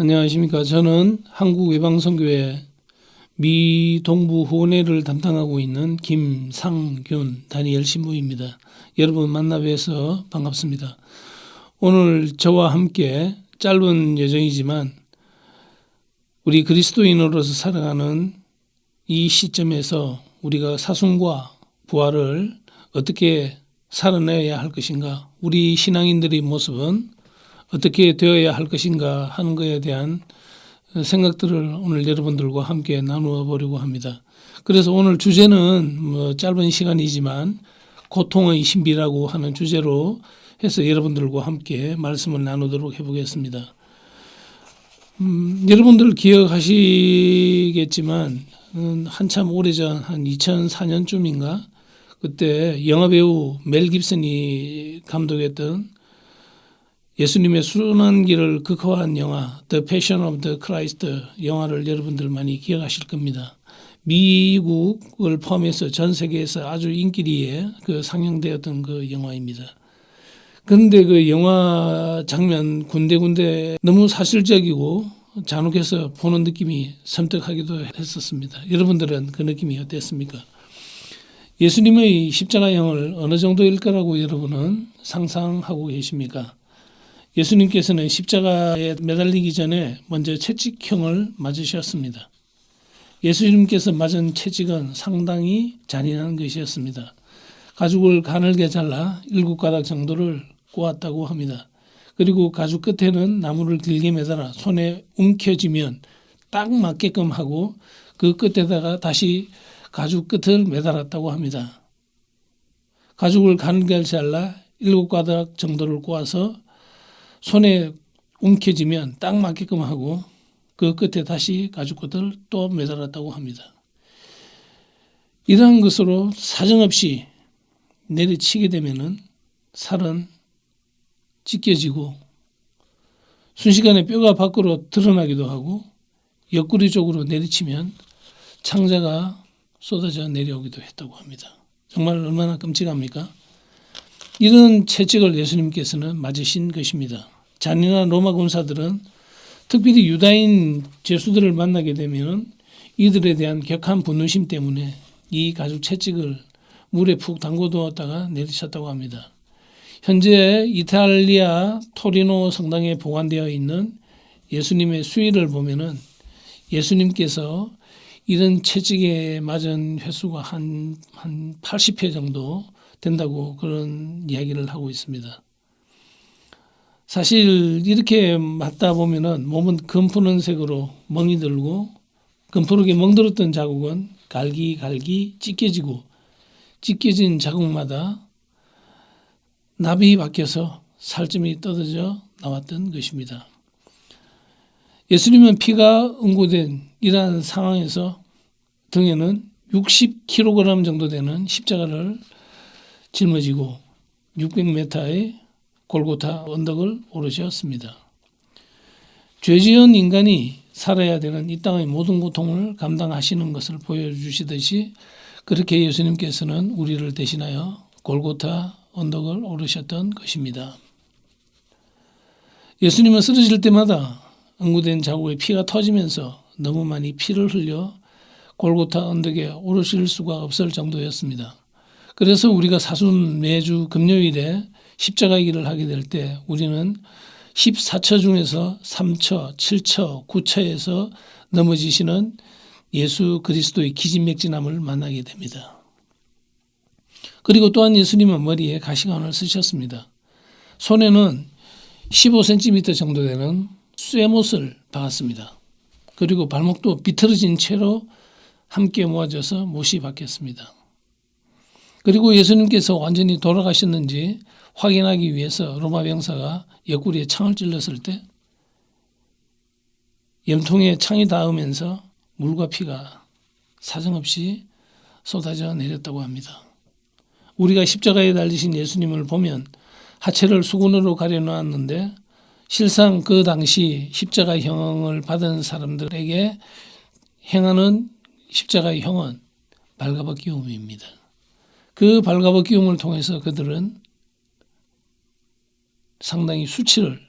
안녕하십니까. 저는 한국외방선교회 미 동부 후원회를 담당하고 있는 김상균 다니엘 신부입니다. 여러분 만나 뵈서 반갑습니다. 오늘 저와 함께 짧은 여정이지만 우리 그리스도인으로서 살아가는 이 시점에서 우리가 사순과 부활을 어떻게 살아내야 할 것인가, 우리 신앙인들의 모습은 어떻게 되어야 할 것인가 하는 것에 대한 생각들을 오늘 여러분들과 함께 나누어 보려고 합니다. 그래서 오늘 주제는 짧은 시간이지만 고통의 신비라고 하는 주제로 해서 여러분들과 함께 말씀을 나누도록 해보겠습니다. 여러분들 기억하시겠지만 한참 오래전 한 2004년쯤인가 그때 영화배우 멜 깁슨이 감독했던 예수님의 순환길을 극화한 영화 The Passion of the Christ 영화를 여러분들 많이 기억하실 겁니다. 미국을 포함해서 전 세계에서 아주 인기리에 상영되었던 그 영화입니다. 그런데 그 영화 장면 군데군데 너무 사실적이고 잔혹해서 보는 느낌이 섬뜩하기도 했었습니다. 여러분들은 그 느낌이 어땠습니까? 예수님의 십자가형을 어느 정도일 거라고 여러분은 상상하고 계십니까? 예수님께서는 십자가에 매달리기 전에 먼저 채찍형을 맞으셨습니다. 예수님께서 맞은 채찍은 상당히 잔인한 것이었습니다. 가죽을 가늘게 잘라 7가닥 정도를 꼬았다고 합니다. 그리고 가죽 끝에는 나무를 길게 매달아 손에 움켜쥐면 딱 맞게끔 하고 그 끝에다가 다시 가죽 끝을 매달았다고 합니다. 가죽을 가늘게 잘라 7가닥 정도를 꼬아서 손에 움켜쥐면 딱 맞게끔 하고 그 끝에 다시 가죽 끝을 또 매달았다고 합니다. 이러한 것으로 사정없이 내리치게 되면은 살은 찢겨지고 순식간에 뼈가 밖으로 드러나기도 하고 옆구리 쪽으로 내리치면 창자가 쏟아져 내려오기도 했다고 합니다. 정말 얼마나 끔찍합니까? 이런 채찍을 예수님께서는 맞으신 것입니다. 잔인한 로마 군사들은 특별히 유다인 죄수들을 만나게 되면 이들에 대한 격한 분노심 때문에 이 가죽 채찍을 물에 푹 담궈두었다가 내리쳤다고 합니다. 현재 이탈리아 토리노 성당에 보관되어 있는 예수님의 수의를 보면은 예수님께서 이런 채찍에 맞은 횟수가 한 80회 정도 된다고 그런 이야기를 하고 있습니다. 사실 이렇게 맞다 보면은 몸은 검푸는 색으로 멍이 들고 검푸르게 멍들었던 자국은 갈기갈기 찢겨지고 찢겨진 자국마다 납이 박혀서 살점이 떨어져 나왔던 것입니다. 예수님은 피가 응고된 이러한 상황에서 등에는 60kg 정도 되는 십자가를 짊어지고 600m의 골고타 언덕을 오르셨습니다. 죄지은 인간이 살아야 되는 이 땅의 모든 고통을 감당하시는 것을 보여주시듯이 그렇게 예수님께서는 우리를 대신하여 골고타 언덕을 오르셨던 것입니다. 예수님은 쓰러질 때마다 응고된 자국에 피가 터지면서 너무 많이 피를 흘려 골고타 언덕에 오르실 수가 없을 정도였습니다. 그래서 우리가 사순 매주 금요일에 십자가 길을 하게 될 때 우리는 14처 중에서 3처, 7처, 9처에서 넘어지시는 예수 그리스도의 기진맥진함을 만나게 됩니다. 그리고 또한 예수님은 머리에 가시관을 쓰셨습니다. 손에는 15cm 정도 되는 쇠못을 박았습니다. 그리고 발목도 비틀어진 채로 함께 모아져서 못이 박혔습니다. 그리고 예수님께서 완전히 돌아가셨는지 확인하기 위해서 로마 병사가 옆구리에 창을 찔렀을 때 염통에 창이 닿으면서 물과 피가 사정없이 쏟아져 내렸다고 합니다. 우리가 십자가에 달리신 예수님을 보면 하체를 수건으로 가려놓았는데 실상 그 당시 십자가형을 받은 사람들에게 행하는 십자가형은 발가벗기움입니다. 그 발가벗기움을 통해서 그들은 상당히 수치를,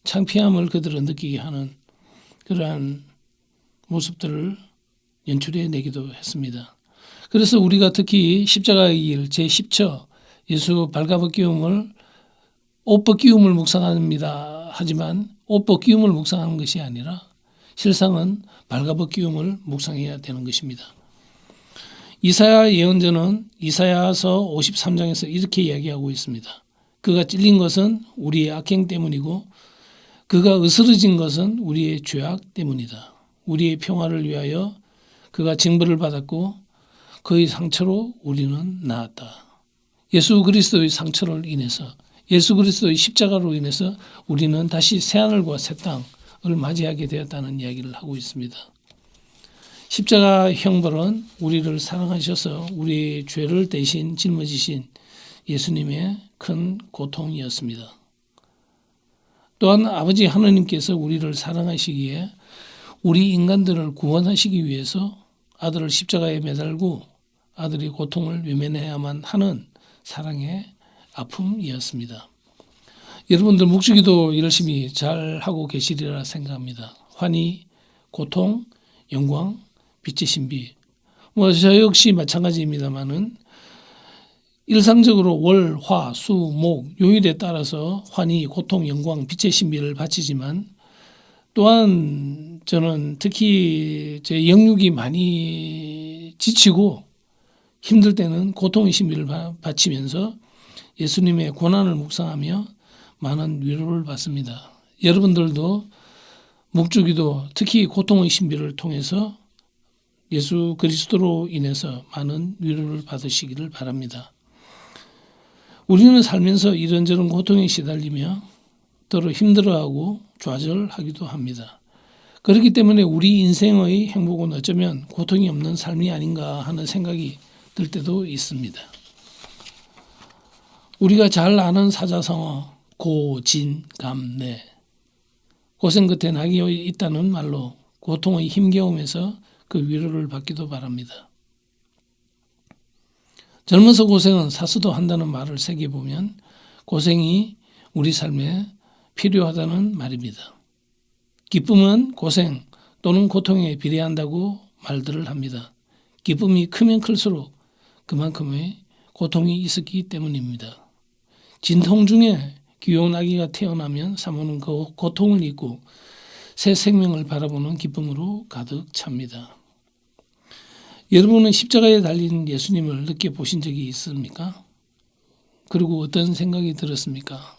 창피함을 그들은 느끼게 하는 그러한 모습들을 연출해 내기도 했습니다. 그래서 우리가 특히 십자가의 길 제10처 예수 발가벗기움을 옷벗기움을 묵상합니다. 하지만 옷벗기움을 묵상하는 것이 아니라 실상은 발가벗기움을 묵상해야 되는 것입니다. 이사야 예언자는 이사야서 53장에서 이렇게 이야기하고 있습니다. 그가 찔린 것은 우리의 악행 때문이고 그가 으스러진 것은 우리의 죄악 때문이다. 우리의 평화를 위하여 그가 징벌을 받았고 그의 상처로 우리는 나았다. 예수 그리스도의 상처를 인해서 예수 그리스도의 십자가로 인해서 우리는 다시 새하늘과 새 땅을 맞이하게 되었다는 이야기를 하고 있습니다. 십자가 형벌은 우리를 사랑하셔서 우리의 죄를 대신 짊어지신 예수님의 큰 고통이었습니다. 또한 아버지 하나님께서 우리를 사랑하시기에 우리 인간들을 구원하시기 위해서 아들을 십자가에 매달고 아들의 고통을 외면해야만 하는 사랑의 아픔이었습니다. 여러분들 묵주기도 열심히 잘 하고 계시리라 생각합니다. 환희, 고통, 영광, 빛의 신비. 저 역시 마찬가지입니다만은 일상적으로 월, 화, 수, 목, 요일에 따라서 환희, 고통, 영광, 빛의 신비를 바치지만 또한 저는 특히 제 영육이 많이 지치고 힘들 때는 고통의 신비를 바치면서 예수님의 고난을 묵상하며 많은 위로를 받습니다. 여러분들도 묵주기도 특히 고통의 신비를 통해서 예수 그리스도로 인해서 많은 위로를 받으시기를 바랍니다. 우리는 살면서 이런저런 고통에 시달리며 때로 힘들어하고 좌절하기도 합니다. 그렇기 때문에 우리 인생의 행복은 어쩌면 고통이 없는 삶이 아닌가 하는 생각이 들 때도 있습니다. 우리가 잘 아는 사자성어 고진감래 고생 끝에 낙이 있다는 말로 고통의 힘겨움에서 그 위로를 받기도 바랍니다. 젊어서 고생은 사서도 한다는 말을 새겨보면 고생이 우리 삶에 필요하다는 말입니다. 기쁨은 고생 또는 고통에 비례한다고 말들을 합니다. 기쁨이 크면 클수록 그만큼의 고통이 있었기 때문입니다. 진통 중에 귀여운 아기가 태어나면 사모는 그 고통을 잊고 새 생명을 바라보는 기쁨으로 가득 찹니다. 여러분은 십자가에 달린 예수님을 느껴보신 적이 있습니까? 그리고 어떤 생각이 들었습니까?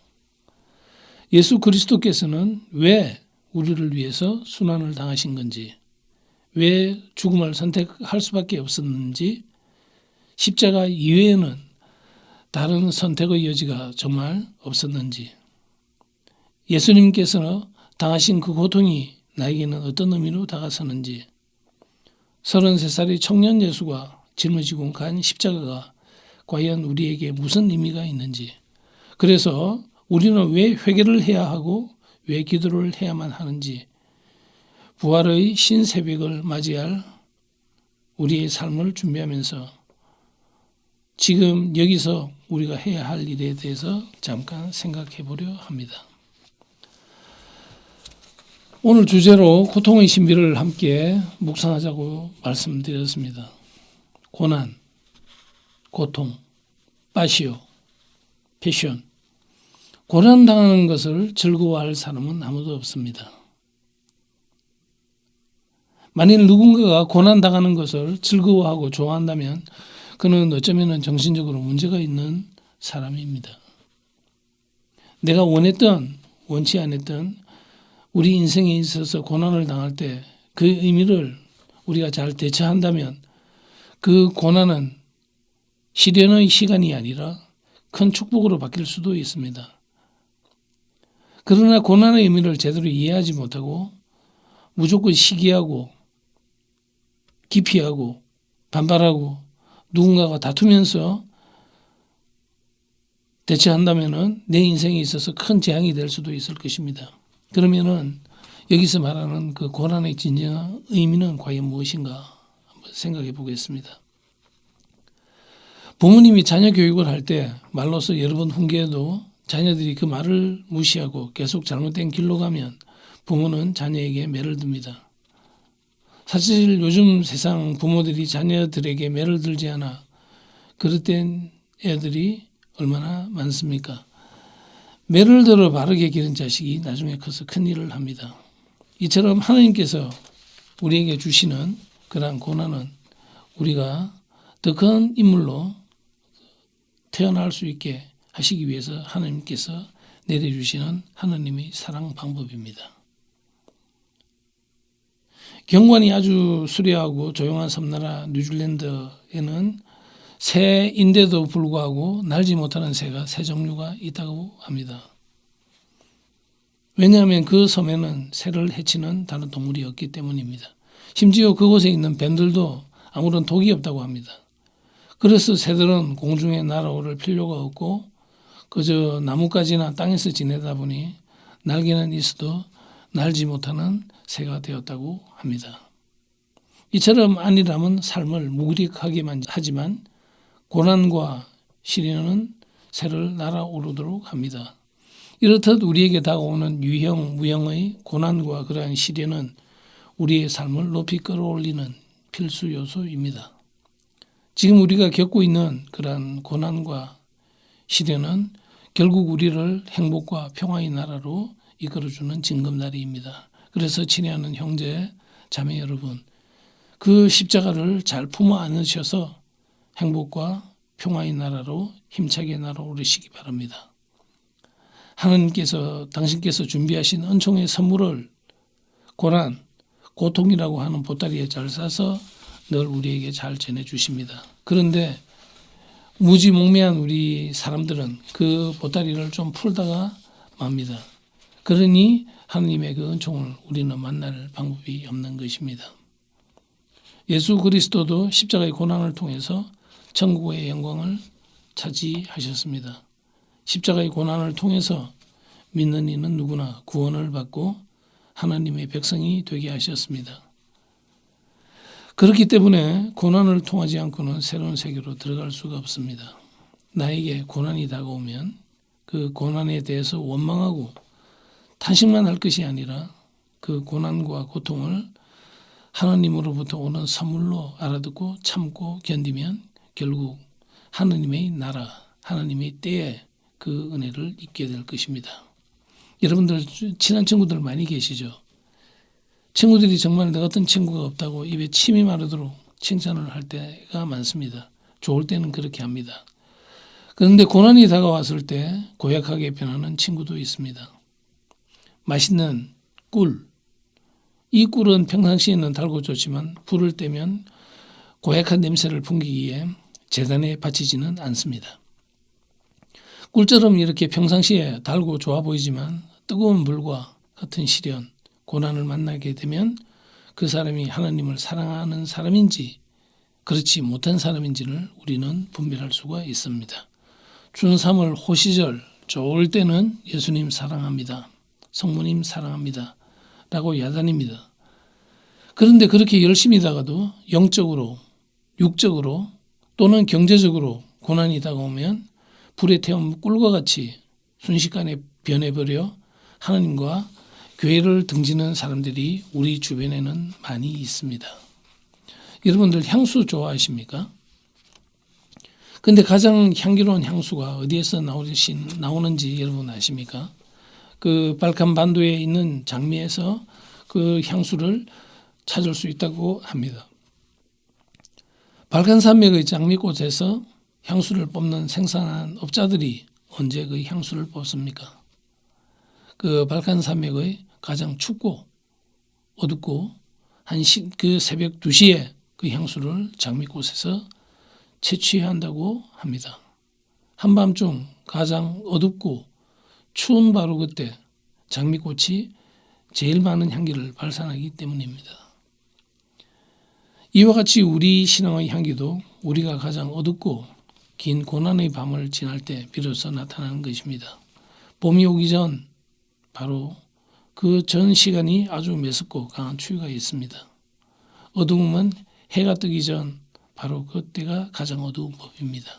예수 그리스도께서는 왜 우리를 위해서 순환을 당하신 건지, 왜 죽음을 선택할 수밖에 없었는지, 십자가 이외에는 다른 선택의 여지가 정말 없었는지, 예수님께서 당하신 그 고통이 나에게는 어떤 의미로 다가서는지, 33살의 청년 예수가 짊어지고 간 십자가가 과연 우리에게 무슨 의미가 있는지, 그래서 우리는 왜 회개를 해야 하고 왜 기도를 해야만 하는지, 부활의 신새벽을 맞이할 우리의 삶을 준비하면서 지금 여기서 우리가 해야 할 일에 대해서 잠깐 생각해 보려 합니다. 오늘 주제로 고통의 신비를 함께 묵상하자고 말씀드렸습니다. 고난, 고통, 파시오, 패션. 고난당하는 것을 즐거워할 사람은 아무도 없습니다. 만일 누군가가 고난당하는 것을 즐거워하고 좋아한다면 그는 어쩌면 정신적으로 문제가 있는 사람입니다. 내가 원했던 원치 않았던 우리 인생에 있어서 고난을 당할 때 그 의미를 우리가 잘 대처한다면 그 고난은 시련의 시간이 아니라 큰 축복으로 바뀔 수도 있습니다. 그러나 고난의 의미를 제대로 이해하지 못하고 무조건 시기하고 기피하고 반발하고 누군가가 다투면서 대처한다면 내 인생에 있어서 큰 재앙이 될 수도 있을 것입니다. 그러면은 여기서 말하는 그 고난의 진정한 의미는 과연 무엇인가 한번 생각해 보겠습니다. 부모님이 자녀 교육을 할 때 말로서 여러 번 훈계해도 자녀들이 그 말을 무시하고 계속 잘못된 길로 가면 부모는 자녀에게 매를 듭니다. 사실 요즘 세상 부모들이 자녀들에게 매를 들지 않아 그릇된 애들이 얼마나 많습니까? 매를 들어 바르게 기른 자식이 나중에 커서 큰일을 합니다. 이처럼 하나님께서 우리에게 주시는 그러한 고난은 우리가 더 큰 인물로 태어날 수 있게 하시기 위해서 하나님께서 내려주시는 하나님의 사랑 방법입니다. 경관이 아주 수려하고 조용한 섬나라 뉴질랜드에는 새인데도 불구하고 날지 못하는 새가 세 종류가 있다고 합니다. 왜냐하면 그 섬에는 새를 해치는 다른 동물이 없기 때문입니다. 심지어 그곳에 있는 뱀들도 아무런 독이 없다고 합니다. 그래서 새들은 공중에 날아오를 필요가 없고 그저 나뭇가지나 땅에서 지내다 보니 날개는 있어도 날지 못하는 새가 되었다고 합니다. 이처럼 안일함은 삶을 무기력하게만 하지만 고난과 시련은 새를 날아오르도록 합니다. 이렇듯 우리에게 다가오는 유형, 무형의 고난과 그러한 시련은 우리의 삶을 높이 끌어올리는 필수 요소입니다. 지금 우리가 겪고 있는 그러한 고난과 시련은 결국 우리를 행복과 평화의 나라로 이끌어주는 징검다리입니다. 그래서 친애하는 형제, 자매 여러분, 그 십자가를 잘 품어 안으셔서 행복과 평화의 나라로 힘차게 날아오르시기 바랍니다. 하나님께서 당신께서 준비하신 은총의 선물을 고난, 고통이라고 하는 보따리에 잘 싸서 늘 우리에게 잘 전해주십니다. 그런데 무지몽매한 우리 사람들은 그 보따리를 좀 풀다가 맙니다. 그러니 하나님의 그 은총을 우리는 만날 방법이 없는 것입니다. 예수 그리스도도 십자가의 고난을 통해서 천국의 영광을 차지하셨습니다. 십자가의 고난을 통해서 믿는 이는 누구나 구원을 받고 하나님의 백성이 되게 하셨습니다. 그렇기 때문에 고난을 통하지 않고는 새로운 세계로 들어갈 수가 없습니다. 나에게 고난이 다가오면 그 고난에 대해서 원망하고 탄식만 할 것이 아니라 그 고난과 고통을 하나님으로부터 오는 선물로 알아듣고 참고 견디면 결국 하나님의 나라, 하나님의 때에 그 은혜를 입게 될 것입니다. 여러분들 친한 친구들 많이 계시죠? 친구들이 정말 너 같은 친구가 없다고 입에 침이 마르도록 칭찬을 할 때가 많습니다. 좋을 때는 그렇게 합니다. 그런데 고난이 다가왔을 때 고약하게 변하는 친구도 있습니다. 맛있는 꿀. 이 꿀은 평상시에는 달고 좋지만 불을 떼면 고약한 냄새를 풍기기에 재단에 바치지는 않습니다. 꿀처럼 이렇게 평상시에 달고 좋아 보이지만 뜨거운 불과 같은 시련, 고난을 만나게 되면 그 사람이 하나님을 사랑하는 사람인지 그렇지 못한 사람인지를 우리는 분별할 수가 있습니다. 춘삼월 호시절 좋을 때는 예수님 사랑합니다. 성모님 사랑합니다. 라고 야단입니다. 그런데 그렇게 열심히 다가도 영적으로, 육적으로 또는 경제적으로 고난이 다가오면 불에 태운 꿀과 같이 순식간에 변해버려 하나님과 교회를 등지는 사람들이 우리 주변에는 많이 있습니다. 여러분들 향수 좋아하십니까? 근데 가장 향기로운 향수가 어디에서 나오는지 여러분 아십니까? 그 발칸 반도에 있는 장미에서 그 향수를 찾을 수 있다고 합니다. 발칸 산맥의 장미꽃에서 향수를 뽑는 생산한 업자들이 언제 그 향수를 뽑습니까? 그 발칸 산맥의 가장 춥고 어둡고 그 새벽 2시에 그 향수를 장미꽃에서 채취해야 한다고 합니다. 한밤중 가장 어둡고 추운 바로 그때 장미꽃이 제일 많은 향기를 발산하기 때문입니다. 이와 같이 우리 신앙의 향기도 우리가 가장 어둡고 긴 고난의 밤을 지날 때 비로소 나타나는 것입니다. 봄이 오기 전 바로 그 전 시간이 아주 메습고 강한 추위가 있습니다. 어두움은 해가 뜨기 전 바로 그때가 가장 어두운 법입니다.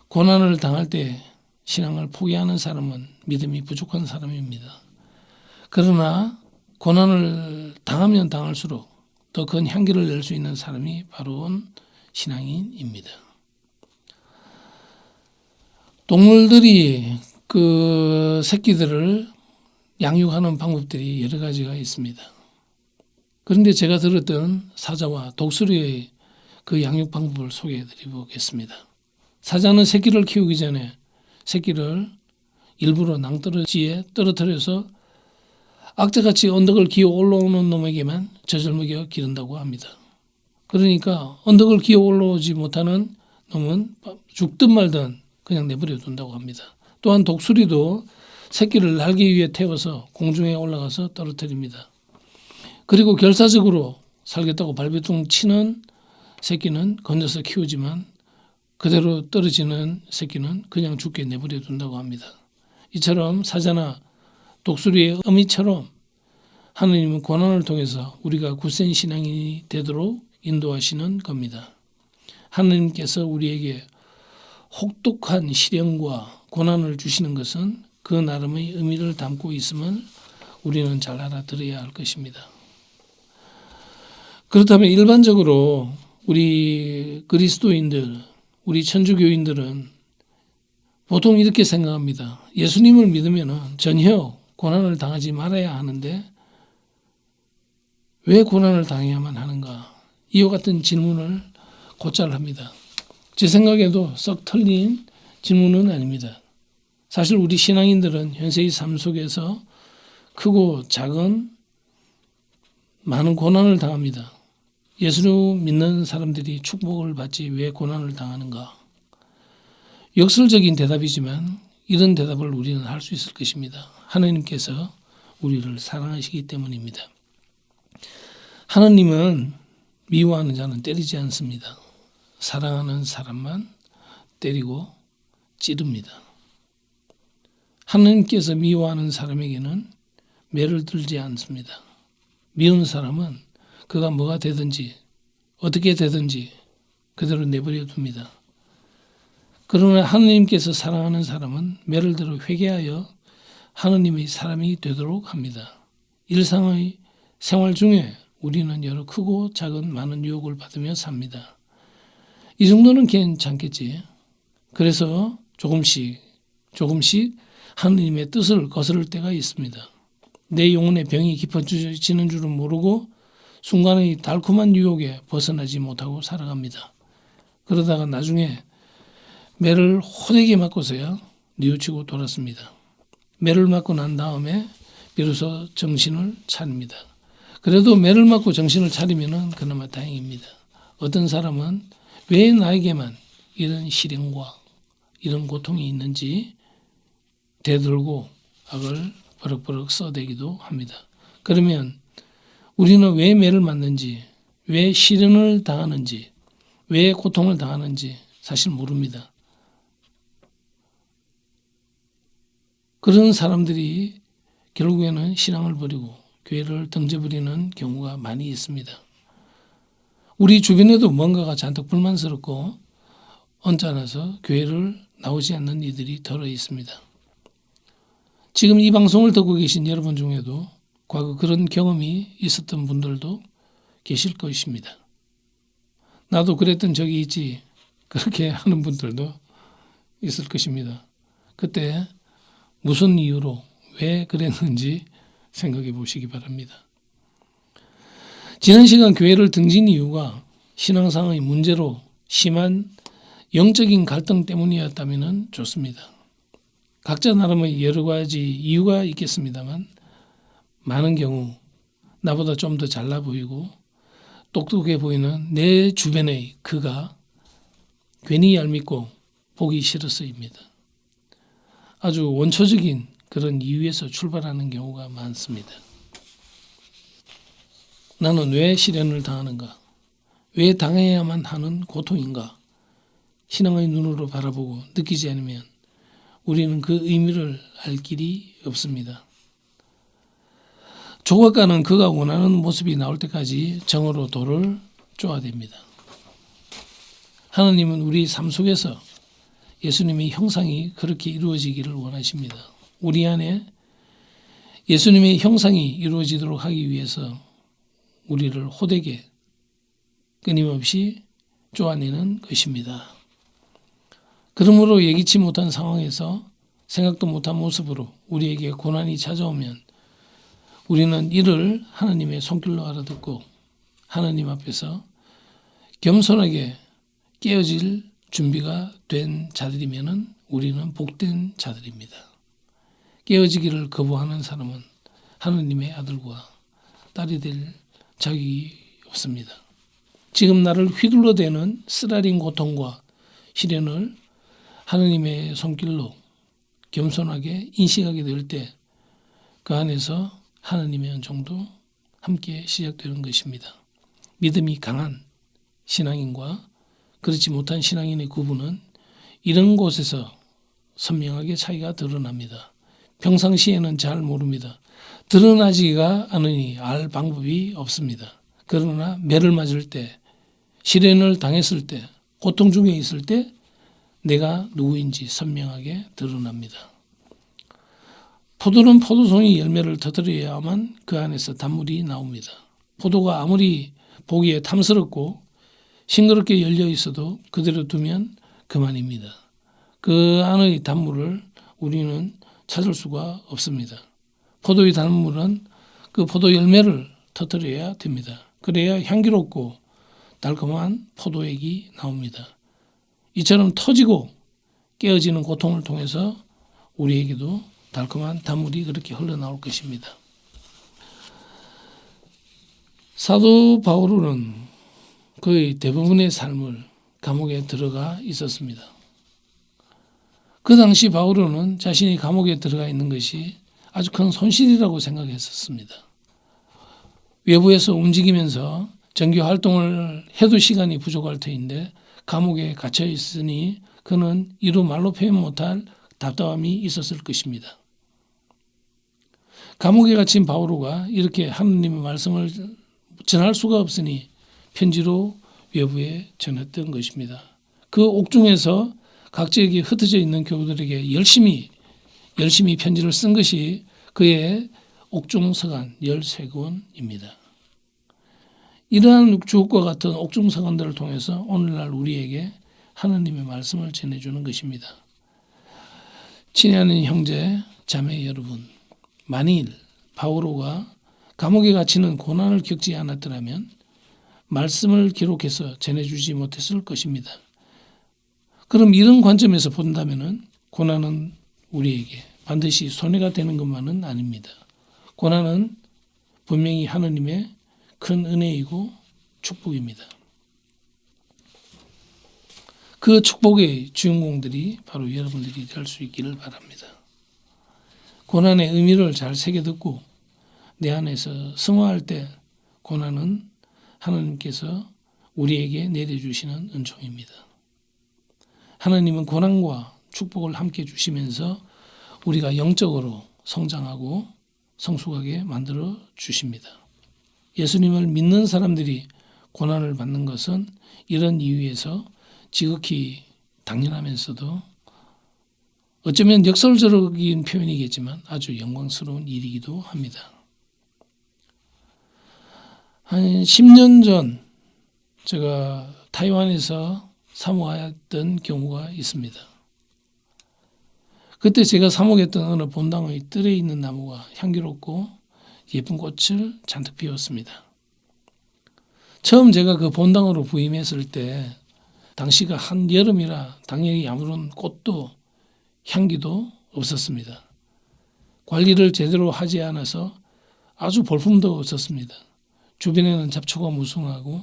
고난을 당할 때 신앙을 포기하는 사람은 믿음이 부족한 사람입니다. 그러나 고난을 당하면 당할수록 더 큰 향기를 낼 수 있는 사람이 바로 신앙인입니다. 동물들이 그 새끼들을 양육하는 방법들이 여러 가지가 있습니다. 그런데 제가 들었던 사자와 독수리의 그 양육 방법을 소개해 드리겠습니다. 사자는 새끼를 키우기 전에 새끼를 일부러 낭떠러지에 떨어뜨려서 악자같이 언덕을 기어 올라오는 놈에게만 젖을 먹여 기른다고 합니다. 그러니까 언덕을 기어 올라오지 못하는 놈은 죽든 말든 그냥 내버려 둔다고 합니다. 또한 독수리도 새끼를 날개 위에 태워서 공중에 올라가서 떨어뜨립니다. 그리고 결사적으로 살겠다고 발버둥 치는 새끼는 건져서 키우지만 그대로 떨어지는 새끼는 그냥 죽게 내버려 둔다고 합니다. 이처럼 사자나 독수리의 어미처럼 하느님은 고난을 통해서 우리가 굳센 신앙인이 되도록 인도하시는 겁니다. 하느님께서 우리에게 혹독한 시련과 고난을 주시는 것은 그 나름의 의미를 담고 있음을 우리는 잘 알아들어야 할 것입니다. 그렇다면 일반적으로 우리 그리스도인들, 우리 천주교인들은 보통 이렇게 생각합니다. 예수님을 믿으면 전혀 고난을 당하지 말아야 하는데 왜 고난을 당해야만 하는가? 이와 같은 질문을 곧잘 합니다. 제 생각에도 썩 틀린 질문은 아닙니다. 사실 우리 신앙인들은 현세의 삶 속에서 크고 작은 많은 고난을 당합니다. 예수 믿는 사람들이 축복을 받지 왜 고난을 당하는가? 역설적인 대답이지만 이런 대답을 우리는 할 수 있을 것입니다. 하나님께서 우리를 사랑하시기 때문입니다. 하나님은 미워하는 자는 때리지 않습니다. 사랑하는 사람만 때리고 찌릅니다. 하나님께서 미워하는 사람에게는 매를 들지 않습니다. 미운 사람은 그가 뭐가 되든지 어떻게 되든지 그대로 내버려 둡니다. 그러나 하나님께서 사랑하는 사람은 매를 들어 회개하여 하나님의 사람이 되도록 합니다. 일상의 생활 중에 우리는 여러 크고 작은 많은 유혹을 받으며 삽니다. 이 정도는 괜찮겠지. 그래서 조금씩 하나님의 뜻을 거스를 때가 있습니다. 내 영혼의 병이 깊어지는 줄은 모르고 순간의 달콤한 유혹에 벗어나지 못하고 살아갑니다. 그러다가 나중에 매를 호되게 맞고서야 뉘우치고 돌았습니다. 매를 맞고 난 다음에 비로소 정신을 차립니다. 그래도 매를 맞고 정신을 차리면 그나마 다행입니다. 어떤 사람은 왜 나에게만 이런 시련과 이런 고통이 있는지 대들고 악을 버럭버럭 써대기도 합니다. 그러면 우리는 왜 매를 맞는지, 왜 시련을 당하는지, 왜 고통을 당하는지 사실 모릅니다. 그런 사람들이 결국에는 신앙을 버리고 교회를 등져버리는 경우가 많이 있습니다. 우리 주변에도 뭔가가 잔뜩 불만스럽고 언짢아서 교회를 나오지 않는 이들이 덜어 있습니다. 지금 이 방송을 듣고 계신 여러분 중에도 과거 그런 경험이 있었던 분들도 계실 것입니다. 나도 그랬던 적이 있지, 그렇게 하는 분들도 있을 것입니다. 그때 무슨 이유로 왜 그랬는지 생각해 보시기 바랍니다. 지난 시간 교회를 등진 이유가 신앙상의 문제로 심한 영적인 갈등 때문이었다면 좋습니다. 각자 나름의 여러 가지 이유가 있겠습니다만 많은 경우 나보다 좀 더 잘나 보이고 똑똑해 보이는 내 주변의 그가 괜히 얄밉고 보기 싫어서입니다. 아주 원초적인 그런 이유에서 출발하는 경우가 많습니다. 나는 왜 시련을 당하는가? 왜 당해야만 하는 고통인가? 신앙의 눈으로 바라보고 느끼지 않으면 우리는 그 의미를 알 길이 없습니다. 조각가는 그가 원하는 모습이 나올 때까지 정으로 돌을 쪼아댑니다. 하나님은 우리 삶 속에서 예수님의 형상이 그렇게 이루어지기를 원하십니다. 우리 안에 예수님의 형상이 이루어지도록 하기 위해서 우리를 호되게 끊임없이 쪼아내는 것입니다. 그러므로 예기치 못한 상황에서 생각도 못한 모습으로 우리에게 고난이 찾아오면 우리는 이를 하나님의 손길로 알아듣고 하나님 앞에서 겸손하게 깨어질 준비가 된 자들이면 우리는 복된 자들입니다. 깨어지기를 거부하는 사람은 하나님의 아들과 딸이 될 자격이 없습니다. 지금 나를 휘둘러대는 쓰라린 고통과 시련을 하나님의 손길로 겸손하게 인식하게 될 때 그 안에서 하나님의 은총도 함께 시작되는 것입니다. 믿음이 강한 신앙인과 그렇지 못한 신앙인의 구분은 이런 곳에서 선명하게 차이가 드러납니다. 평상시에는 잘 모릅니다. 드러나지가 않으니 알 방법이 없습니다. 그러나 매를 맞을 때, 시련을 당했을 때, 고통 중에 있을 때 내가 누구인지 선명하게 드러납니다. 포도는 포도송이 열매를 터뜨려야만 그 안에서 단물이 나옵니다. 포도가 아무리 보기에 탐스럽고 싱그럽게 열려 있어도 그대로 두면 그만입니다. 그 안의 단물을 우리는 찾을 수가 없습니다. 포도의 단물은 그 포도 열매를 터뜨려야 됩니다. 그래야 향기롭고 달콤한 포도액이 나옵니다. 이처럼 터지고 깨어지는 고통을 통해서 우리에게도 달콤한 단물이 그렇게 흘러나올 것입니다. 사도 바울은 거의 대부분의 삶을 감옥에 들어가 있었습니다. 그 당시 바울은 자신이 감옥에 들어가 있는 것이 아주 큰 손실이라고 생각했었습니다. 외부에서 움직이면서 정교 활동을 해도 시간이 부족할 터인데 감옥에 갇혀 있으니 그는 이루 말로 표현 못할 답답함이 있었을 것입니다. 감옥에 갇힌 바오로가 이렇게 하느님의 말씀을 전할 수가 없으니 편지로 외부에 전했던 것입니다. 그 옥중에서 각지에게 흩어져 있는 교우들에게 열심히 편지를 쓴 것이 그의 옥중 서간 13권입니다. 이러한 주옥과 같은 옥중 서간들을 통해서 오늘날 우리에게 하느님의 말씀을 전해주는 것입니다. 친애하는 형제, 자매 여러분, 만일 바오로가 감옥에 갇히는 고난을 겪지 않았더라면 말씀을 기록해서 전해주지 못했을 것입니다. 그럼 이런 관점에서 본다면 고난은 우리에게 반드시 손해가 되는 것만은 아닙니다. 고난은 분명히 하느님의 큰 은혜이고 축복입니다. 그 축복의 주인공들이 바로 여러분들이 될 수 있기를 바랍니다. 고난의 의미를 잘 새겨듣고 내 안에서 승화할 때 고난은 하나님께서 우리에게 내려주시는 은총입니다. 하나님은 고난과 축복을 함께 주시면서 우리가 영적으로 성장하고 성숙하게 만들어 주십니다. 예수님을 믿는 사람들이 고난을 받는 것은 이런 이유에서 지극히 당연하면서도 어쩌면 역설적인 표현이겠지만 아주 영광스러운 일이기도 합니다. 한 10년 전 제가 타이완에서 사모했던 경우가 있습니다. 그때 제가 사모했던 어느 본당의 뜰에 있는 나무가 향기롭고 예쁜 꽃을 잔뜩 피웠습니다. 처음 제가 그 본당으로 부임했을 때 당시가 한여름이라 당연히 아무런 꽃도 향기도 없었습니다. 관리를 제대로 하지 않아서 아주 볼품도 없었습니다. 주변에는 잡초가 무성하고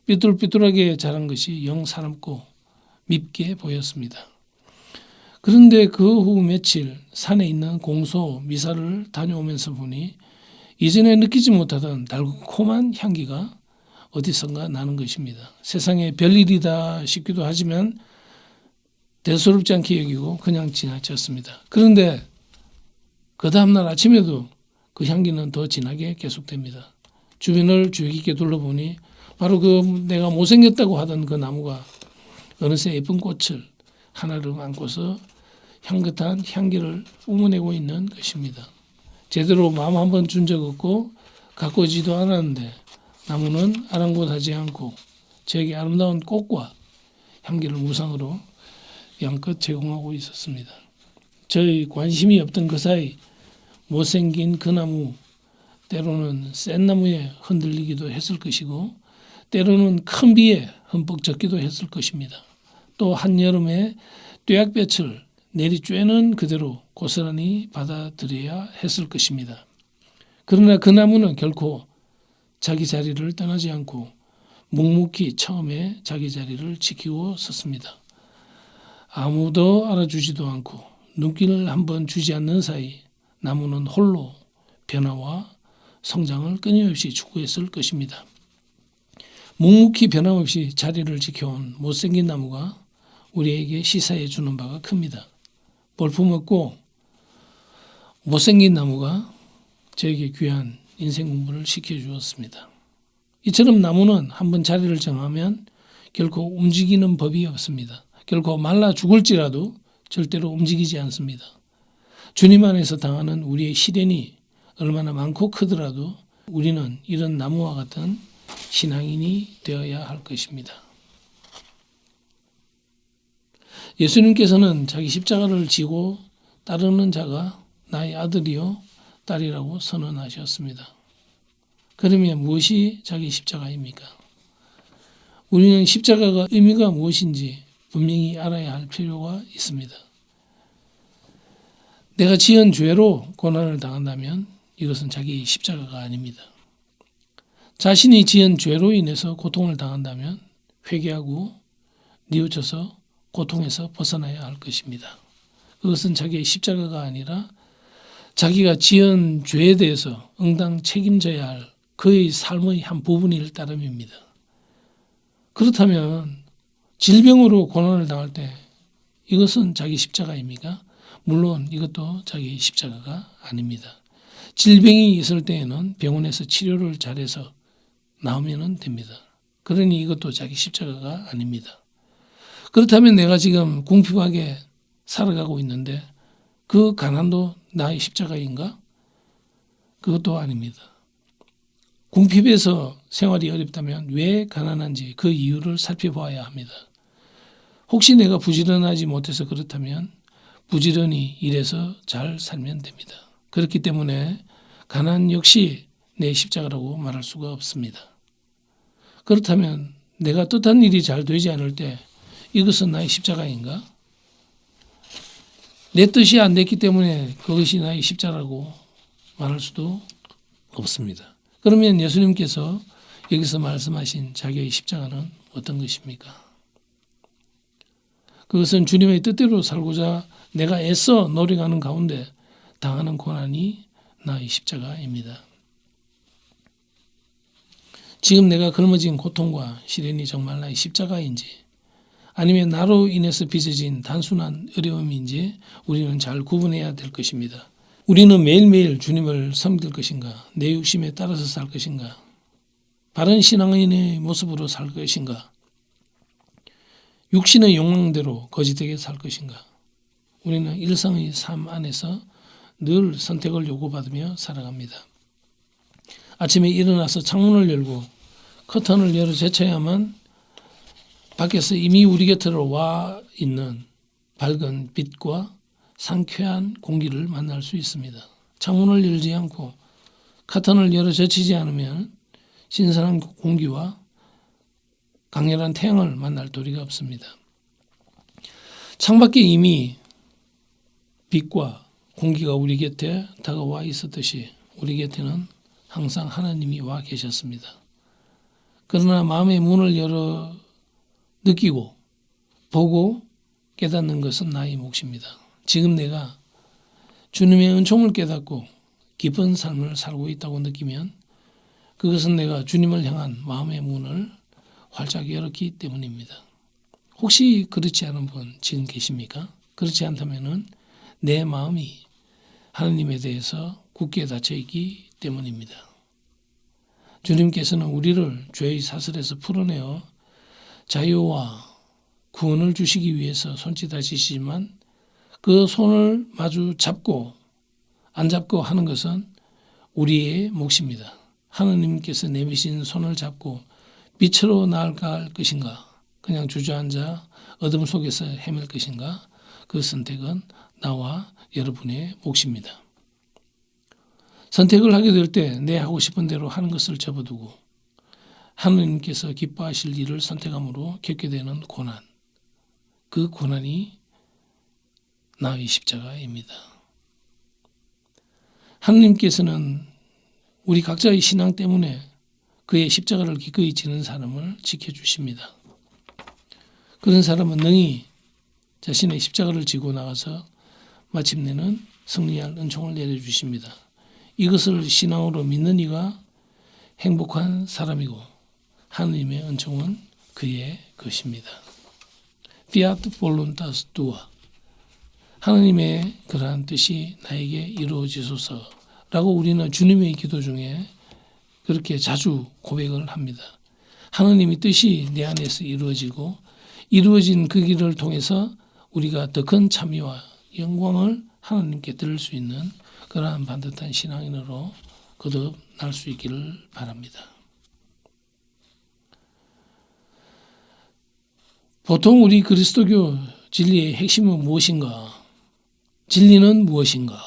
삐뚤삐뚤하게 자란 것이 영 사납고 밉게 보였습니다. 그런데 그 후 며칠 산에 있는 공소 미사를 다녀오면서 보니 이전에 느끼지 못하던 달콤한 향기가 어디선가 나는 것입니다. 세상에 별일이다 싶기도 하지만 대수롭지 않게 여기고 그냥 지나쳤습니다. 그런데 그 다음날 아침에도 그 향기는 더 진하게 계속됩니다. 주변을 주의 깊게 둘러보니 바로 그 내가 못생겼다고 하던 그 나무가 어느새 예쁜 꽃을 하나를 안고서 향긋한 향기를 뿜어내고 있는 것입니다. 제대로 마음 한번 준 적 없고 가꾸지도 않았는데 나무는 아랑곳하지 않고 저에게 아름다운 꽃과 향기를 무상으로 양껏 제공하고 있었습니다. 저의 관심이 없던 그 사이 못생긴 그 나무, 때로는 센 나무에 흔들리기도 했을 것이고 때로는 큰 비에 흠뻑 젖기도 했을 것입니다. 또 한여름에 뙤약볕을 내리쬐는 그대로 고스란히 받아들여야 했을 것입니다. 그러나 그 나무는 결코 자기 자리를 떠나지 않고 묵묵히 처음에 자기 자리를 지키고 섰습니다. 아무도 알아주지도 않고 눈길을 한번 주지 않는 사이 나무는 홀로 변화와 성장을 끊임없이 추구했을 것입니다. 묵묵히 변함없이 자리를 지켜온 못생긴 나무가 우리에게 시사해 주는 바가 큽니다. 볼품없고 못생긴 나무가 저에게 귀한 인생 공부를 시켜주었습니다. 이처럼 나무는 한번 자리를 정하면 결코 움직이는 법이 없습니다. 결코 말라 죽을지라도 절대로 움직이지 않습니다. 주님 안에서 당하는 우리의 시련이 얼마나 많고 크더라도 우리는 이런 나무와 같은 신앙인이 되어야 할 것입니다. 예수님께서는 자기 십자가를 지고 따르는 자가 나의 아들이요 딸이라고 선언하셨습니다. 그러면 무엇이 자기 십자가입니까? 우리는 십자가가 의미가 무엇인지 분명히 알아야 할 필요가 있습니다. 내가 지은 죄로 고난을 당한다면 이것은 자기 십자가가 아닙니다. 자신이 지은 죄로 인해서 고통을 당한다면 회개하고 뉘우쳐서 고통에서 벗어나야 할 것입니다. 그것은 자기의 십자가가 아니라 자기가 지은 죄에 대해서 응당 책임져야 할 그의 삶의 한 부분일 따름입니다. 그렇다면 질병으로 고난을 당할 때 이것은 자기 십자가입니까? 물론 이것도 자기 십자가가 아닙니다. 질병이 있을 때에는 병원에서 치료를 잘해서 나오면 됩니다. 그러니 이것도 자기 십자가가 아닙니다. 그렇다면 내가 지금 궁핍하게 살아가고 있는데 그 가난도 나의 십자가인가? 그것도 아닙니다. 궁핍에서 생활이 어렵다면 왜 가난한지 그 이유를 살펴봐야 합니다. 혹시 내가 부지런하지 못해서 그렇다면 부지런히 일해서 잘 살면 됩니다. 그렇기 때문에 가난 역시 내 십자가라고 말할 수가 없습니다. 그렇다면 내가 뜻한 일이 잘 되지 않을 때 이것은 나의 십자가인가? 내 뜻이 안 됐기 때문에 그것이 나의 십자가라고 말할 수도 없습니다. 그러면 예수님께서 여기서 말씀하신 자기의 십자가는 어떤 것입니까? 그것은 주님의 뜻대로 살고자 내가 애써 노력하는 가운데 당하는 고난이 나의 십자가입니다. 지금 내가 걸머진 고통과 시련이 정말 나의 십자가인지 아니면 나로 인해서 빚어진 단순한 어려움인지 우리는 잘 구분해야 될 것입니다. 우리는 매일매일 주님을 섬길 것인가? 내 욕심에 따라서 살 것인가? 바른 신앙인의 모습으로 살 것인가? 육신의 욕망대로 거짓되게 살 것인가? 우리는 일상의 삶 안에서 늘 선택을 요구받으며 살아갑니다. 아침에 일어나서 창문을 열고 커튼을 열어 제쳐야만 밖에서 이미 우리 곁으로 와 있는 밝은 빛과 상쾌한 공기를 만날 수 있습니다. 창문을 열지 않고 커튼을 열어 젖히지 않으면 신선한 공기와 강렬한 태양을 만날 도리가 없습니다. 창밖에 이미 빛과 공기가 우리 곁에 다가와 있었듯이 우리 곁에는 항상 하나님이 와 계셨습니다. 그러나 마음의 문을 열어 느끼고 보고 깨닫는 것은 나의 몫입니다. 지금 내가 주님의 은총을 깨닫고 기쁜 삶을 살고 있다고 느끼면 그것은 내가 주님을 향한 마음의 문을 활짝 열었기 때문입니다. 혹시 그렇지 않은 분 지금 계십니까? 그렇지 않다면 내 마음이 하나님에 대해서 굳게 닫혀 있기 때문입니다. 주님께서는 우리를 죄의 사슬에서 풀어내어 자유와 구원을 주시기 위해서 손짓하시지만 그 손을 마주 잡고 안 잡고 하는 것은 우리의 몫입니다. 하느님께서 내미신 손을 잡고 빛으로 나아갈 것인가? 그냥 주저앉아 어둠 속에서 헤맬 것인가? 그 선택은 나와 여러분의 몫입니다. 선택을 하게 될 때 내 하고 싶은 대로 하는 것을 접어두고 하느님께서 기뻐하실 일을 선택함으로 겪게 되는 고난. 그 고난이 나의 십자가입니다. 하느님께서는 우리 각자의 신앙 때문에 그의 십자가를 기꺼이 지는 사람을 지켜주십니다. 그런 사람은 능히 자신의 십자가를 지고 나가서 마침내는 승리할 은총을 내려주십니다. 이것을 신앙으로 믿는 이가 행복한 사람이고 하느님의 은총은 그의 것입니다. Fiat voluntas tua. 하느님의 그러한 뜻이 나에게 이루어지소서라고 우리는 주님의 기도 중에 그렇게 자주 고백을 합니다. 하느님의 뜻이 내 안에서 이루어지고 이루어진 그 길을 통해서 우리가 더 큰 참여와 영광을 하느님께 드릴 수 있는 그러한 반듯한 신앙인으로 거듭날 수 있기를 바랍니다. 보통 우리 그리스도교 진리의 핵심은 무엇인가? 진리는 무엇인가?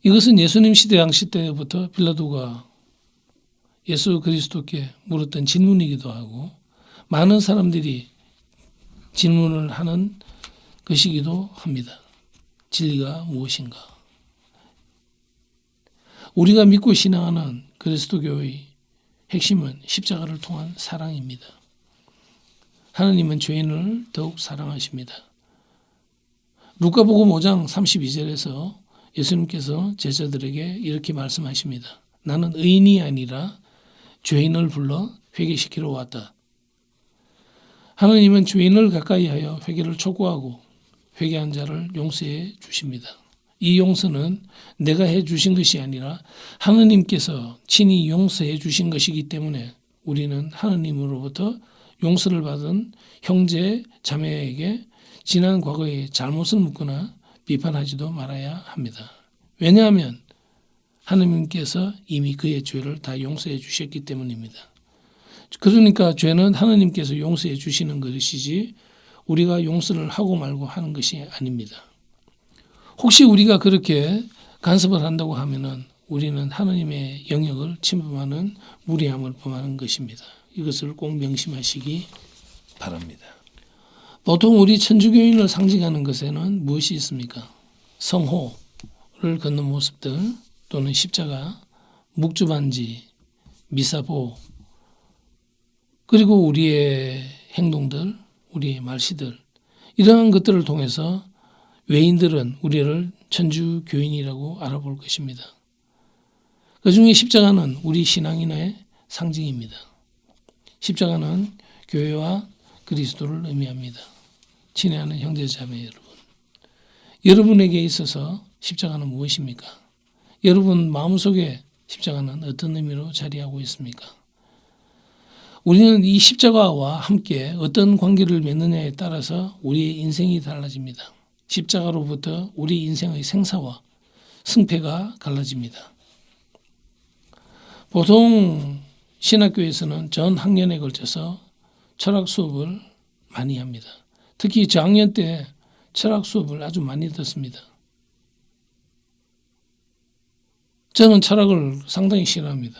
이것은 예수님 시대 당시 때부터 빌라도가 예수 그리스도께 물었던 질문이기도 하고 많은 사람들이 질문을 하는 것이기도 합니다. 진리가 무엇인가? 우리가 믿고 신앙하는 그리스도교의 핵심은 십자가를 통한 사랑입니다. 하느님은 죄인을 더욱 사랑하십니다. 루카복음 5장 32절에서 예수님께서 제자들에게 이렇게 말씀하십니다. 나는 의인이 아니라 죄인을 불러 회개시키러 왔다. 하느님은 죄인을 가까이 하여 회개를 촉구하고 회개한 자를 용서해 주십니다. 이 용서는 내가 해 주신 것이 아니라 하느님께서 친히 용서해 주신 것이기 때문에 우리는 하느님으로부터 용서를 받은 형제 자매에게 지난 과거의 잘못을 묻거나 비판하지도 말아야 합니다. 왜냐하면 하느님께서 이미 그의 죄를 다 용서해 주셨기 때문입니다. 그러니까 죄는 하느님께서 용서해 주시는 것이지 우리가 용서를 하고 말고 하는 것이 아닙니다. 혹시 우리가 그렇게 간섭을 한다고 하면은 우리는 하느님의 영역을 침범하는 무리함을 범하는 것입니다. 이것을 꼭 명심하시기 바랍니다. 보통 우리 천주교인을 상징하는 것에는 무엇이 있습니까? 성호를 걷는 모습들 또는 십자가, 묵주반지, 미사보 그리고 우리의 행동들, 우리의 말씨들 이러한 것들을 통해서 외인들은 우리를 천주교인이라고 알아볼 것입니다. 그중에 십자가는 우리 신앙인의 상징입니다. 십자가는 교회와 그리스도를 의미합니다. 친애하는 형제자매 여러분. 여러분에게 있어서 십자가는 무엇입니까? 여러분 마음속에 십자가는 어떤 의미로 자리하고 있습니까? 우리는 이 십자가와 함께 어떤 관계를 맺느냐에 따라서 우리의 인생이 달라집니다. 십자가로부터 우리 인생의 생사와 승패가 갈라집니다. 보통 신학교에서는 전 학년에 걸쳐서 철학 수업을 많이 합니다. 특히 저학년 때 철학 수업을 아주 많이 듣습니다. 저는 철학을 상당히 싫어합니다.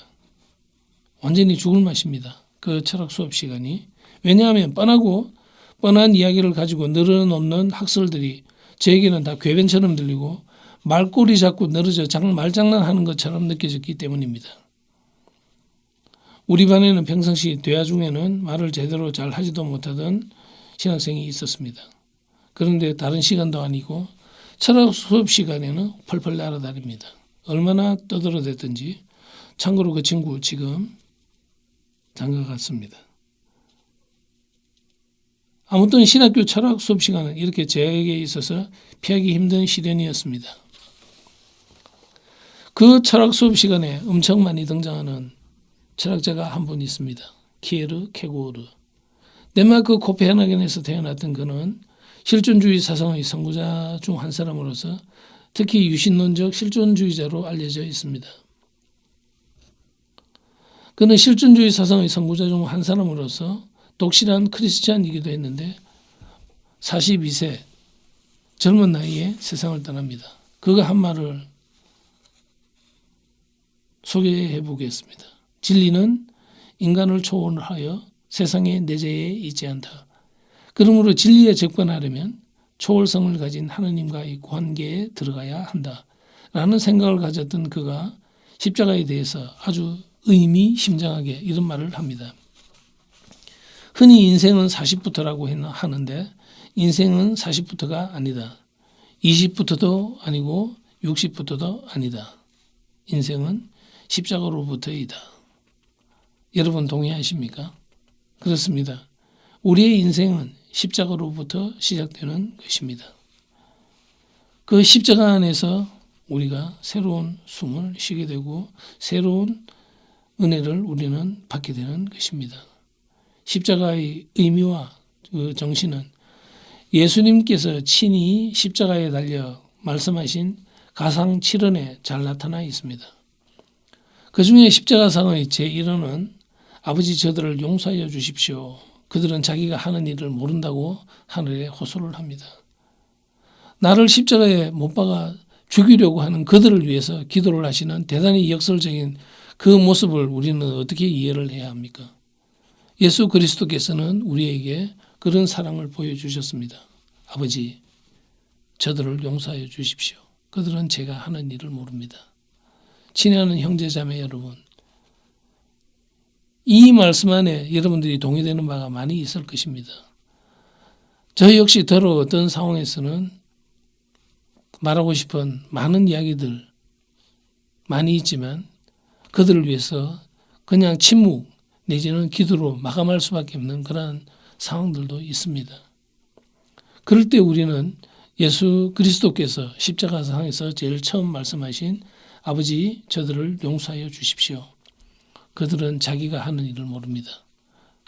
완전히 죽을 맛입니다. 그 철학 수업 시간이. 왜냐하면 뻔한 이야기를 가지고 늘어놓는 학설들이 저에게는 다 궤변처럼 들리고 말꼬리 잡고 늘어져 말장난하는 것처럼 느껴졌기 때문입니다. 우리 반에는 평상시 대화 중에는 말을 제대로 잘 하지도 못하던 신학생이 있었습니다. 그런데 다른 시간도 아니고 철학 수업 시간에는 펄펄 날아다닙니다. 얼마나 떠들어댔든지. 참고로 그 친구 지금 장가 갔습니다. 아무튼 신학교 철학 수업 시간은 이렇게 저에게 있어서 피하기 힘든 시련이었습니다. 그 철학 수업 시간에 엄청 많이 등장하는 철학자가 한 분 있습니다. 키에르 케고르. 덴마크 코펜하겐에서 태어났던 그는 실존주의 사상의 선구자 중 한 사람으로서 특히 유신론적 실존주의자로 알려져 있습니다. 그는 실존주의 사상의 선구자 중 한 사람으로서 독실한 크리스찬이기도 했는데 42세 젊은 나이에 세상을 떠납니다. 그가 한 말을 소개해 보겠습니다. 진리는 인간을 초월하여 세상의 내재에 있지 않다. 그러므로 진리에 접근하려면 초월성을 가진 하느님과의 관계에 들어가야 한다. 라는 생각을 가졌던 그가 십자가에 대해서 아주 의미심장하게 이런 말을 합니다. 흔히 인생은 40부터라고 하는데 인생은 40부터가 아니다. 20부터도 아니고 60부터도 아니다. 인생은 십자가로부터이다. 여러분 동의하십니까? 그렇습니다. 우리의 인생은 십자가로부터 시작되는 것입니다. 그 십자가 안에서 우리가 새로운 숨을 쉬게 되고 새로운 은혜를 우리는 받게 되는 것입니다. 십자가의 의미와 그 정신은 예수님께서 친히 십자가에 달려 말씀하신 가상 7언에 잘 나타나 있습니다. 그 중에 십자가상의 제1언은 아버지 저들을 용서하여 주십시오. 그들은 자기가 하는 일을 모른다고 하늘에 호소를 합니다. 나를 십자가에 못 박아 죽이려고 하는 그들을 위해서 기도를 하시는 대단히 역설적인 그 모습을 우리는 어떻게 이해를 해야 합니까? 예수 그리스도께서는 우리에게 그런 사랑을 보여주셨습니다. 아버지, 저들을 용서하여 주십시오. 그들은 제가 하는 일을 모릅니다. 친애하는 형제자매 여러분, 이 말씀 안에 여러분들이 동의되는 바가 많이 있을 것입니다. 저 역시 더러 어떤 상황에서는 말하고 싶은 많은 이야기들 많이 있지만 그들을 위해서 그냥 침묵 내지는 기도로 마감할 수밖에 없는 그러한 상황들도 있습니다. 그럴 때 우리는 예수 그리스도께서 십자가상에서 제일 처음 말씀하신 아버지 저들을 용서하여 주십시오. 그들은 자기가 하는 일을 모릅니다.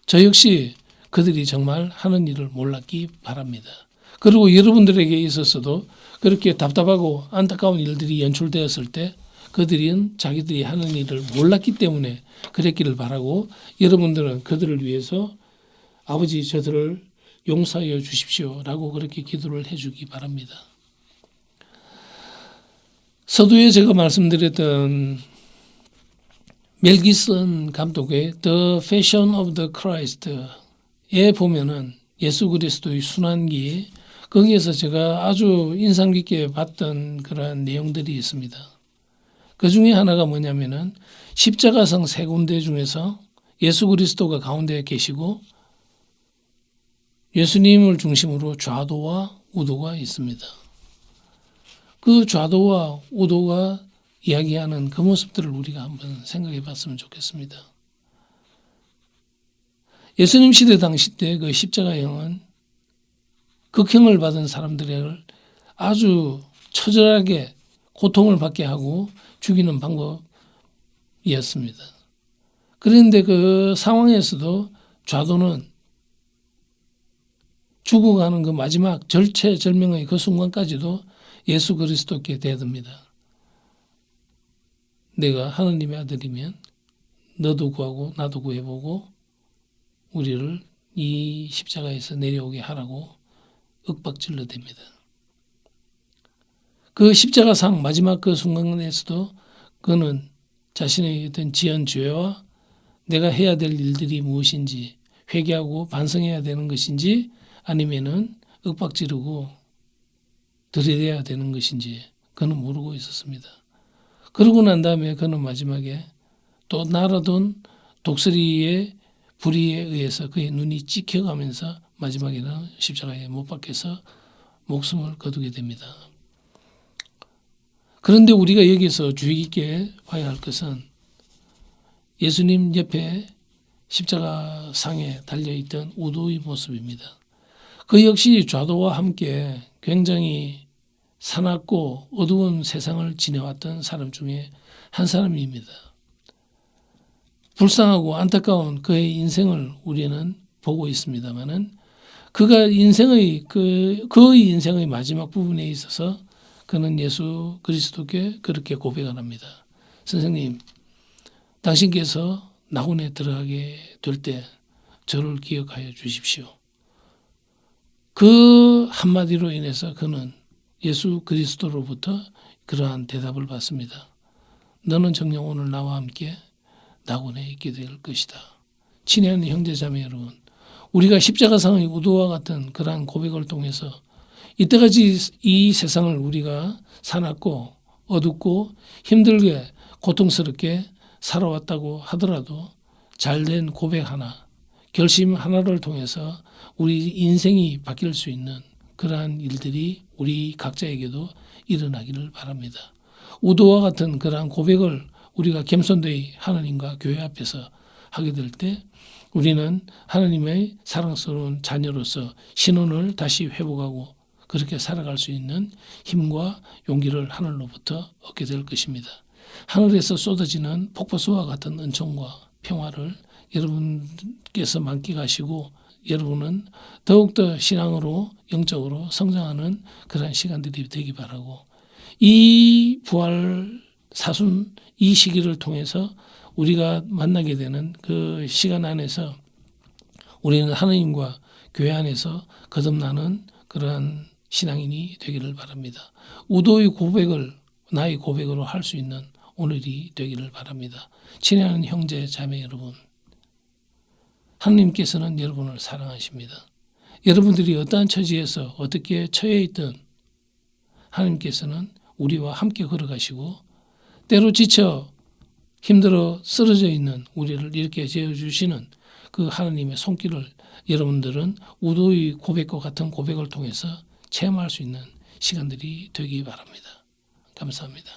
저 역시 그들이 정말 하는 일을 몰랐기 바랍니다. 그리고 여러분들에게 있어서도 그렇게 답답하고 안타까운 일들이 연출되었을 때 그들은 자기들이 하는 일을 몰랐기 때문에 그랬기를 바라고 여러분들은 그들을 위해서 아버지 저들을 용서하여 주십시오라고 그렇게 기도를 해주기 바랍니다. 서두에 제가 말씀드렸던 멜 깁슨 감독의 The Passion of the Christ에 보면은 예수 그리스도의 순환기 거기에서 제가 아주 인상 깊게 봤던 그러한 내용들이 있습니다. 그 중에 하나가 뭐냐면은 십자가상 세 군데 중에서 예수 그리스도가 가운데 계시고 예수님을 중심으로 좌도와 우도가 있습니다. 그 좌도와 우도가 이야기하는 그 모습들을 우리가 한번 생각해 봤으면 좋겠습니다. 예수님 시대 당시 때 그 십자가형은 극형을 받은 사람들을 아주 처절하게 고통을 받게 하고 죽이는 방법이었습니다. 그런데 그 상황에서도 좌도는 죽어가는 그 마지막 절체절명의 그 순간까지도 예수 그리스도께 대듭니다. 내가 하느님의 아들이면 너도 구하고 나도 구해보고 우리를 이 십자가에서 내려오게 하라고 윽박질러 댑니다. 그 십자가상 마지막 그 순간에서도 그는 자신의 어떤 지은 죄와 내가 해야 될 일들이 무엇인지 회개하고 반성해야 되는 것인지 아니면은 윽박지르고 들이대야 되는 것인지 그는 모르고 있었습니다. 그러고 난 다음에 그는 마지막에 또 날아돈 독수리의 불의에 의해서 그의 눈이 찍혀가면서 마지막에는 십자가에 못 박혀서 목숨을 거두게 됩니다. 그런데 우리가 여기서 주의 깊게 봐야 할 것은 예수님 옆에 십자가상에 달려있던 우도의 모습입니다. 그 역시 좌도와 함께 굉장히 사납고 어두운 세상을 지내왔던 사람 중에 한 사람입니다. 불쌍하고 안타까운 그의 인생을 우리는 보고 있습니다만은 그가 그의 인생의 마지막 부분에 있어서 그는 예수 그리스도께 그렇게 고백을 합니다. 선생님, 당신께서 낙원에 들어가게 될 때 저를 기억하여 주십시오. 그 한마디로 인해서 그는 예수 그리스도로부터 그러한 대답을 받습니다. 너는 정녕 오늘 나와 함께 낙원에 있게 될 것이다. 친애하는 형제자매 여러분, 우리가 십자가상의 우도와 같은 그러한 고백을 통해서 이때까지 이 세상을 우리가 사납고 어둡고 힘들게 고통스럽게 살아왔다고 하더라도 잘된 고백 하나, 결심 하나를 통해서 우리 인생이 바뀔 수 있는 그러한 일들이 우리 각자에게도 일어나기를 바랍니다. 우도와 같은 그러한 고백을 우리가 겸손되이 하나님과 교회 앞에서 하게 될 때 우리는 하나님의 사랑스러운 자녀로서 신원을 다시 회복하고 그렇게 살아갈 수 있는 힘과 용기를 하늘로부터 얻게 될 것입니다. 하늘에서 쏟아지는 폭포수와 같은 은총과 평화를 여러분께서 만끽하시고 여러분은 더욱더 신앙으로 영적으로 성장하는 그러한 시간들이 되기 바라고, 이 부활 사순 이 시기를 통해서 우리가 만나게 되는 그 시간 안에서 우리는 하나님과 교회 안에서 거듭나는 그러한 신앙인이 되기를 바랍니다. 우도의 고백을 나의 고백으로 할 수 있는 오늘이 되기를 바랍니다. 친애하는 형제 자매 여러분, 하나님께서는 여러분을 사랑하십니다. 여러분들이 어떠한 처지에서 어떻게 처해 있든 하나님께서는 우리와 함께 걸어가시고 때로 지쳐 힘들어 쓰러져 있는 우리를 이렇게 재워주시는 그 하나님의 손길을 여러분들은 우도의 고백과 같은 고백을 통해서 체험할 수 있는 시간들이 되기 바랍니다. 감사합니다.